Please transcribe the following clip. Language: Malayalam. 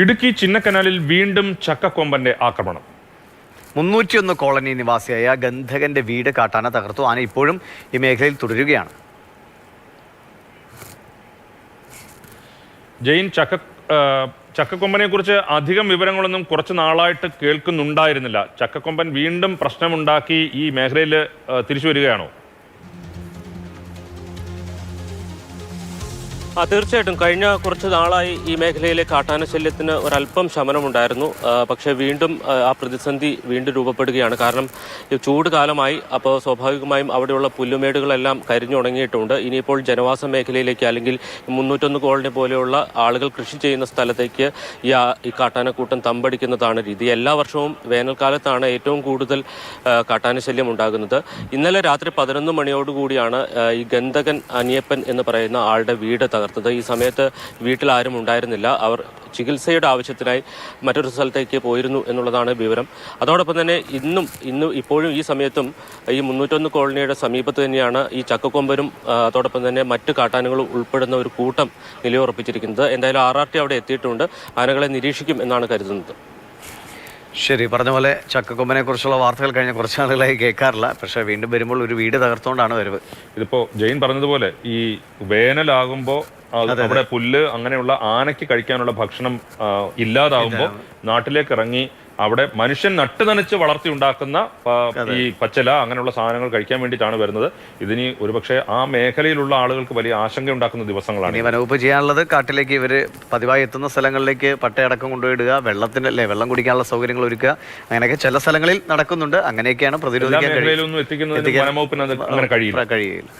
ഇടുക്കി ചിന്നക്കനാലിൽ വീണ്ടും ചക്കക്കൊമ്പന്റെ ആക്രമണം. 301 കോളനി നിവാസിയായ ഗന്ധകന്റെ വീട് കാട്ടാന തകർത്തു. ആന ഇപ്പോഴും ഈ മേഖലയിൽ തുടരുകയാണ്. ജെയിൻ, ചക്കക്കൊമ്പനെ കുറിച്ച് അധികം വിവരങ്ങളൊന്നും കുറച്ച് നാളായിട്ട് കേൾക്കുന്നുണ്ടായിരുന്നില്ല. ചക്കക്കൊമ്പൻ വീണ്ടും പ്രശ്നമുണ്ടാക്കി ഈ മേഖലയിൽ തിരിച്ചു വരികയാണോ? തീർച്ചയായിട്ടും കഴിഞ്ഞ കുറച്ച് നാളായി ഈ മേഖലയിലെ കാട്ടാന ശല്യത്തിന് ഒരല്പം ശമനമുണ്ടായിരുന്നു. പക്ഷേ വീണ്ടും ആ പ്രതിസന്ധി വീണ്ടും രൂപപ്പെടുകയാണ്. കാരണം ചൂട് കാലമായി, അപ്പോൾ സ്വാഭാവികമായും അവിടെയുള്ള പുല്ലുമേടുകളെല്ലാം കരിഞ്ഞുണങ്ങിയിട്ടുണ്ട്. ഇനിയിപ്പോൾ ജനവാസ മേഖലയിലേക്ക് അല്ലെങ്കിൽ 301 കോളനി പോലെയുള്ള ആളുകൾ കൃഷി ചെയ്യുന്ന സ്ഥലത്തേക്ക് ഈ കാട്ടാനക്കൂട്ടം തമ്പടിക്കുന്നതാണ് രീതി. എല്ലാ വർഷവും വേനൽക്കാലത്താണ് ഏറ്റവും കൂടുതൽ കാട്ടാന ശല്യം ഉണ്ടാകുന്നത്. ഇന്നലെ രാത്രി 11 മണിയോടുകൂടിയാണ് ഈ ഗന്ധകൻ അനിയപ്പൻ എന്ന് പറയുന്ന ആളുടെ വീട് തകർത്തത്. ഈ സമയത്ത് വീട്ടിൽ ആരും ഉണ്ടായിരുന്നില്ല. അവർ ചികിത്സയുടെ ആവശ്യത്തിനായി മറ്റൊരു സ്ഥലത്തേക്ക് പോയിരുന്നു എന്നുള്ളതാണ് വിവരം. അതോടൊപ്പം തന്നെ ഇപ്പോഴും ഈ സമയത്തും ഈ 301 കോളനിയുടെ സമീപത്ത് തന്നെയാണ് ഈ ചക്കക്കൊമ്പനും അതോടൊപ്പം തന്നെ മറ്റ് കാട്ടാനകളും ഉൾപ്പെടുന്ന ഒരു കൂട്ടം നിലയുറപ്പിച്ചിരിക്കുന്നത്. എന്തായാലും RRT അവിടെ എത്തിയിട്ടുണ്ട്. ആനകളെ നിരീക്ഷിക്കും എന്നാണ് കരുതുന്നത്. ശരി, പറഞ്ഞ പോലെ ചക്കക്കൊമ്പനെ കുറിച്ചുള്ള വാർത്തകൾ കഴിഞ്ഞ കുറച്ച് നാളുകളായി കേൾക്കാറില്ല. പക്ഷേ വീണ്ടും വരുമ്പോൾ ഒരു വീട് തകർത്തുകൊണ്ടാണ് വരവ്. ഇതിപ്പോ ജെയിൻ പറഞ്ഞതുപോലെ ഈ വേനലാകുമ്പോൾ അവിടെ പുല്ല് അങ്ങനെയുള്ള ആനയ്ക്ക് കഴിക്കാനുള്ള ഭക്ഷണം ഇല്ലാതാവുമ്പോൾ നാട്ടിലേക്ക് ഇറങ്ങി അവിടെ മനുഷ്യൻ നട്ടുനനച്ച് വളർത്തി ഉണ്ടാക്കുന്ന ഈ പച്ചില അങ്ങനെയുള്ള സാധനങ്ങൾ കഴിക്കാൻ വേണ്ടിയിട്ടാണ് വരുന്നത്. ഇതിന് ഒരുപക്ഷെ ആ മേഖലയിലുള്ള ആളുകൾക്ക് വലിയ ആശങ്ക ഉണ്ടാക്കുന്ന ദിവസങ്ങളാണ്. ഈ വനവകുപ്പ് ചെയ്യാനുള്ളത് കാട്ടിലേക്ക് ഇവര് പതിവായി എത്തുന്ന സ്ഥലങ്ങളിലേക്ക് പട്ടയടക്കം കൊണ്ടുപോയിടുക, വെള്ളം കുടിക്കാനുള്ള സൗകര്യങ്ങൾ ഒരുക്കുക. അങ്ങനെയൊക്കെ ചില സ്ഥലങ്ങളിൽ നടക്കുന്നുണ്ട്. അങ്ങനെയൊക്കെയാണ് പ്രതിരോധിക്കാൻ മേഖലയിലൊന്നും എത്തിക്കുന്നത് വനംവകുപ്പിന് അങ്ങനെ കഴിയില്ല.